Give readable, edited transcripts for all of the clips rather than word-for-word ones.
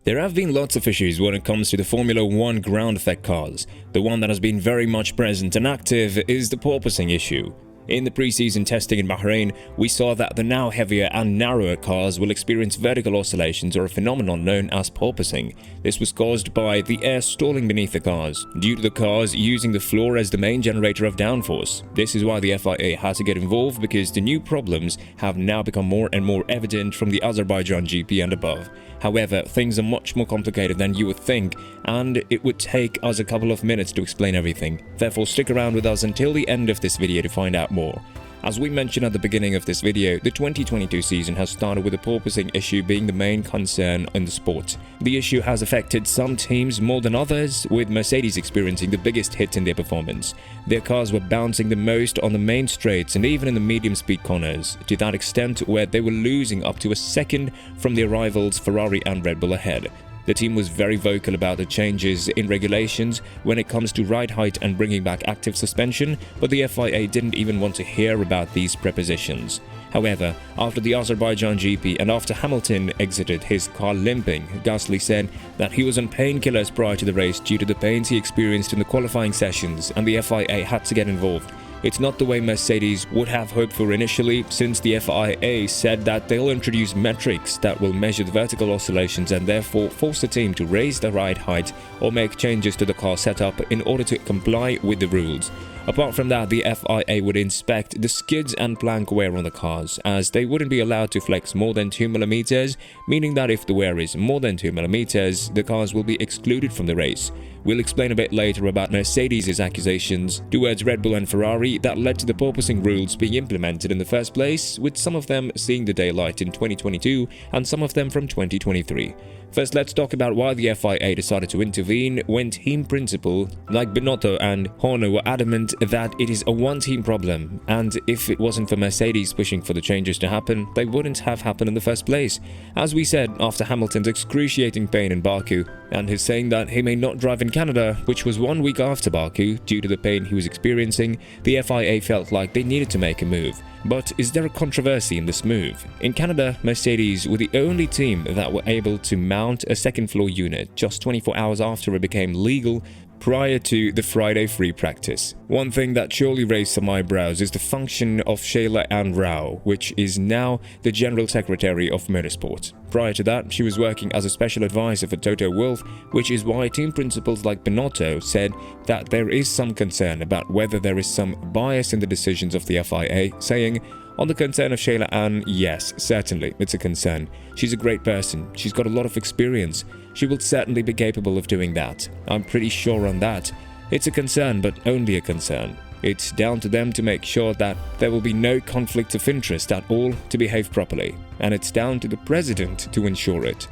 There have been lots of issues when it comes to the Formula 1 ground effect cars. The one that has been very much present and active is the porpoising issue. In the pre-season testing in Bahrain, we saw that the now heavier and narrower cars will experience vertical oscillations, or a phenomenon known as porpoising. This was caused by the air stalling beneath the cars, due to the cars using the floor as the main generator of downforce. This is why the FIA had to get involved, because the new problems have now become more and more evident from the Azerbaijan GP and above. However, things are much more complicated than you would think, and it would take us a couple of minutes to explain everything. Therefore, stick around with us until the end of this video to find out more. As we mentioned at the beginning of this video, the 2022 season has started with the porpoising issue being the main concern in the sport. The issue has affected some teams more than others, with Mercedes experiencing the biggest hit in their performance. Their cars were bouncing the most on the main straights and even in the medium-speed corners, to that extent where they were losing up to a second from their rivals Ferrari and Red Bull ahead. The team was very vocal about the changes in regulations when it comes to ride height and bringing back active suspension, but the FIA didn't even want to hear about these prepositions. However, after the Azerbaijan GP and after Hamilton exited his car limping, Gasly said that he was on painkillers prior to the race due to the pains he experienced in the qualifying sessions, and the FIA had to get involved. It's not the way Mercedes would have hoped for initially, since the FIA said that they'll introduce metrics that will measure the vertical oscillations and therefore force the team to raise the ride height or make changes to the car setup in order to comply with the rules. Apart from that, the FIA would inspect the skids and plank wear on the cars, as they wouldn't be allowed to flex more than 2mm, meaning that if the wear is more than 2mm, the cars will be excluded from the race. We'll explain a bit later about Mercedes' accusations towards Red Bull and Ferrari that led to the porpoising rules being implemented in the first place, with some of them seeing the daylight in 2022 and some of them from 2023. First, let's talk about why the FIA decided to intervene when team principal like Binotto and Horner were adamant that it is a one-team problem, and if it wasn't for Mercedes pushing for the changes to happen, they wouldn't have happened in the first place. As we said, after Hamilton's excruciating pain in Baku and his saying that he may not drive in Canada, which was 1 week after Baku due to the pain he was experiencing, the FIA felt like they needed to make a move. But is there a controversy in this move? In Canada, Mercedes were the only team that were able to mount a second-floor unit just 24 hours after it became legal, prior to the Friday free practice. One thing that surely raised some eyebrows is the function of Sheila Ann Rao, which is now the General Secretary of Motorsport. Prior to that, she was working as a special advisor for Toto Wolff, which is why team principals like Binotto said that there is some concern about whether there is some bias in the decisions of the FIA, saying, "On the concern of Sheila Ann, yes, certainly, it's a concern. She's a great person. She's got a lot of experience. She will certainly be capable of doing that. I'm pretty sure on that. It's a concern, but only a concern. It's down to them to make sure that there will be no conflict of interest at all to behave properly. And it's down to the president to ensure it.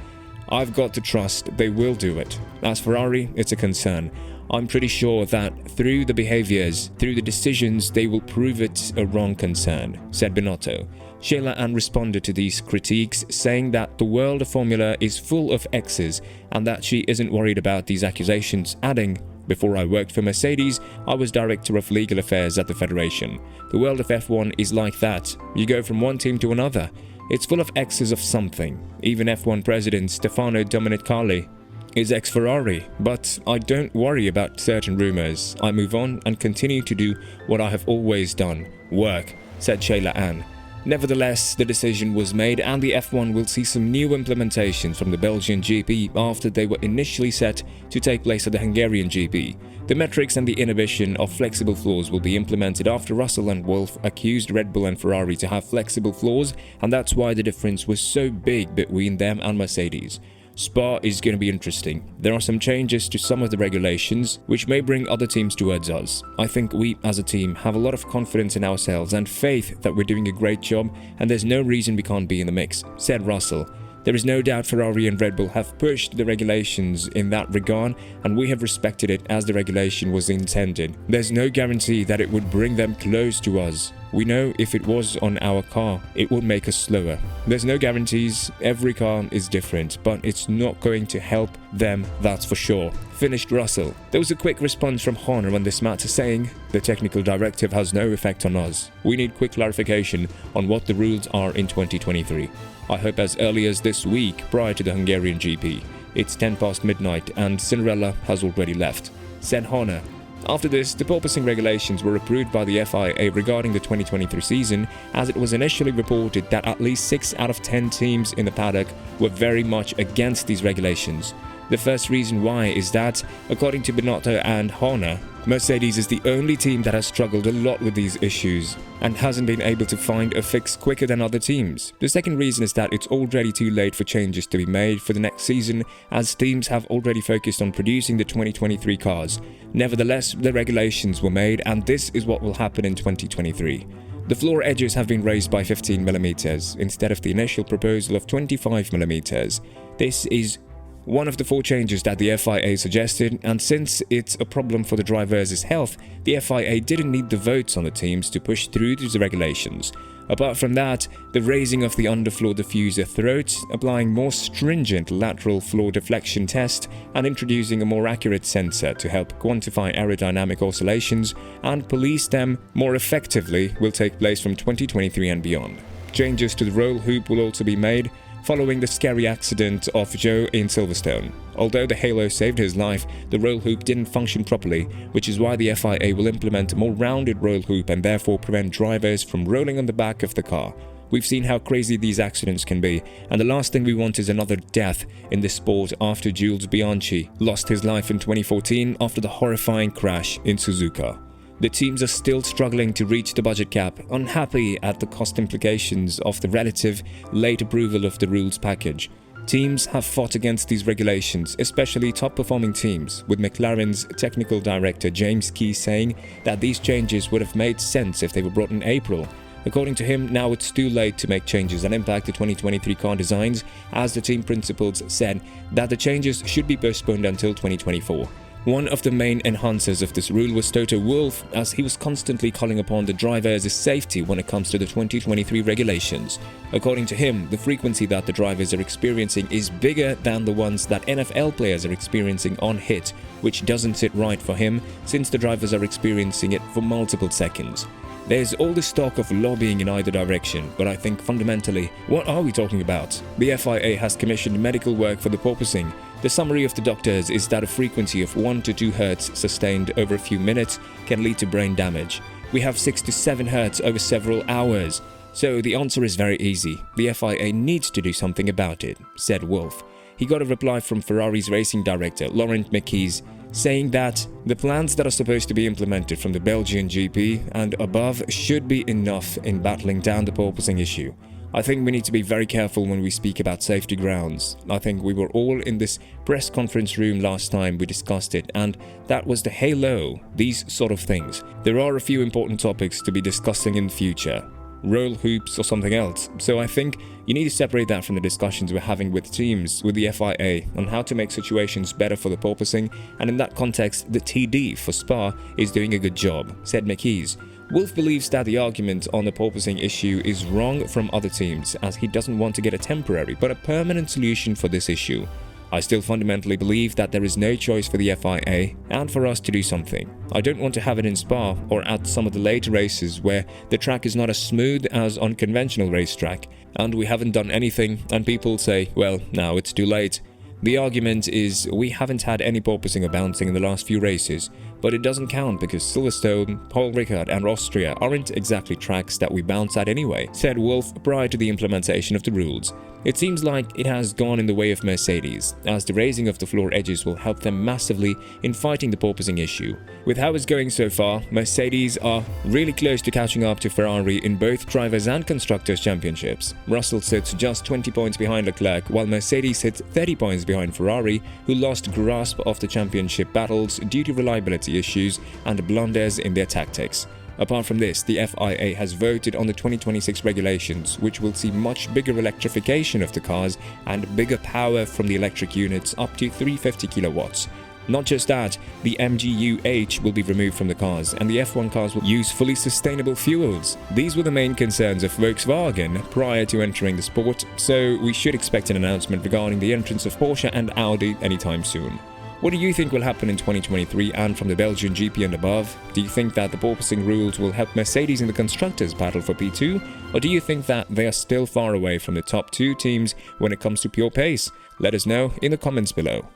I've got to trust they will do it. As Ferrari, it's a concern. I'm pretty sure that through the behaviors, through the decisions, they will prove it a wrong concern," said Binotto. Sheila Ann responded to these critiques, saying that the world of Formula is full of X's and that she isn't worried about these accusations, adding, "Before I worked for Mercedes, I was Director of Legal Affairs at the Federation. The world of F1 is like that. You go from one team to another. It's full of X's of something. Even F1 President Stefano Domenicali is ex-Ferrari, but I don't worry about certain rumors. I move on and continue to do what I have always done, work," said Sheila Ann. Nevertheless, the decision was made and the F1 will see some new implementations from the Belgian GP after they were initially set to take place at the Hungarian GP. The metrics and the inhibition of flexible floors will be implemented after Russell and Wolff accused Red Bull and Ferrari to have flexible floors, and that's why the difference was so big between them and Mercedes. Spa is going to be interesting. There are some changes to some of the regulations which may bring other teams towards us. I think we as a team have a lot of confidence in ourselves and faith that we're doing a great job, and there's no reason we can't be in the mix," said Russell. There is no doubt Ferrari and Red Bull have pushed the regulations in that regard, and we have respected it as the regulation was intended. There's no guarantee that it would bring them close to us. We know if it was on our car, it would make us slower. There's no guarantees, every car is different, but it's not going to help them, that's for sure, finished Russell. There was a quick response from Horner on this matter, saying, "The technical directive has no effect on us. We need quick clarification on what the rules are in 2023. I hope as early as this week prior to the Hungarian GP. It's 10 past midnight and Cinderella has already left, said Horner. After this, the porpoising regulations were approved by the FIA regarding the 2023 season, as it was initially reported that at least 6 out of 10 teams in the paddock were very much against these regulations. The first reason why is that, according to Binotto and Horner, Mercedes is the only team that has struggled a lot with these issues and hasn't been able to find a fix quicker than other teams. The second reason is that it's already too late for changes to be made for the next season, as teams have already focused on producing the 2023 cars. Nevertheless, the regulations were made, and this is what will happen in 2023. The floor edges have been raised by 15mm instead of the initial proposal of 25mm. This is one of the 4 changes that the FIA suggested, and since it's a problem for the drivers' health, the FIA didn't need the votes on the teams to push through the regulations. Apart from that, the raising of the underfloor diffuser throat, applying more stringent lateral floor deflection test, and introducing a more accurate sensor to help quantify aerodynamic oscillations and police them more effectively will take place from 2023 and beyond. Changes to the roll hoop will also be made, following the scary accident of Joe in Silverstone. Although the halo saved his life, the roll hoop didn't function properly, which is why the FIA will implement a more rounded roll hoop and therefore prevent drivers from rolling on the back of the car. We've seen how crazy these accidents can be, and the last thing we want is another death in this sport after Jules Bianchi lost his life in 2014 after the horrifying crash in Suzuka. The teams are still struggling to reach the budget cap, unhappy at the cost implications of the relative late approval of the rules package. Teams have fought against these regulations, especially top-performing teams, with McLaren's technical director James Key saying that these changes would have made sense if they were brought in April. According to him, now it's too late to make changes that impact the 2023 car designs, as the team principals said that the changes should be postponed until 2024. One of the main enhancers of this rule was Toto Wolff, as he was constantly calling upon the drivers' safety when it comes to the 2023 regulations. According to him, the frequency that the drivers are experiencing is bigger than the ones that NFL players are experiencing on hit, which doesn't sit right for him since the drivers are experiencing it for multiple seconds. There's all this talk of lobbying in either direction, but I think fundamentally, what are we talking about? The FIA has commissioned medical work for the porpoising. The summary of the doctors is that a frequency of 1 to 2 Hz sustained over a few minutes can lead to brain damage. We have 6 to 7 Hz over several hours. So the answer is very easy. The FIA needs to do something about it, said Wolff. He got a reply from Ferrari's racing director, Laurent Mekies, saying that the plans that are supposed to be implemented from the Belgian GP and above should be enough in battling down the porpoising issue. I think we need to be very careful when we speak about safety grounds. I think we were all in this press conference room last time we discussed it, and that was the halo, these sort of things. There are a few important topics to be discussing in the future. Roll hoops or something else. So I think you need to separate that from the discussions we're having with teams, with the FIA, on how to make situations better for the porpoising, and in that context, the TD for Spa is doing a good job, said Mekies. Wolff believes that the argument on the porpoising issue is wrong from other teams, as he doesn't want to get a temporary but a permanent solution for this issue. I still fundamentally believe that there is no choice for the FIA and for us to do something. I don't want to have it in Spa or at some of the later races where the track is not as smooth as on conventional racetrack and we haven't done anything and people say, well, now it's too late. The argument is we haven't had any porpoising or bouncing in the last few races, but it doesn't count because Silverstone, Paul Ricard and Austria aren't exactly tracks that we bounce at anyway, said Wolff prior to the implementation of the rules. It seems like it has gone in the way of Mercedes, as the raising of the floor edges will help them massively in fighting the porpoising issue. With how it's going so far, Mercedes are really close to catching up to Ferrari in both Drivers' and Constructors' Championships. Russell sits just 20 points behind Leclerc, while Mercedes sits 30 points behind Ferrari, who lost grasp of the championship battles due to reliability issues and blunders in their tactics. Apart from this, the FIA has voted on the 2026 regulations, which will see much bigger electrification of the cars and bigger power from the electric units up to 350 kilowatts. Not just that, the MGU-H will be removed from the cars, and the F1 cars will use fully sustainable fuels. These were the main concerns of Volkswagen prior to entering the sport, so we should expect an announcement regarding the entrance of Porsche and Audi anytime soon. What do you think will happen in 2023 and from the Belgian GP and above? Do you think that the porpoising rules will help Mercedes in the constructors' battle for P2? Or do you think that they are still far away from the top 2 teams when it comes to pure pace? Let us know in the comments below.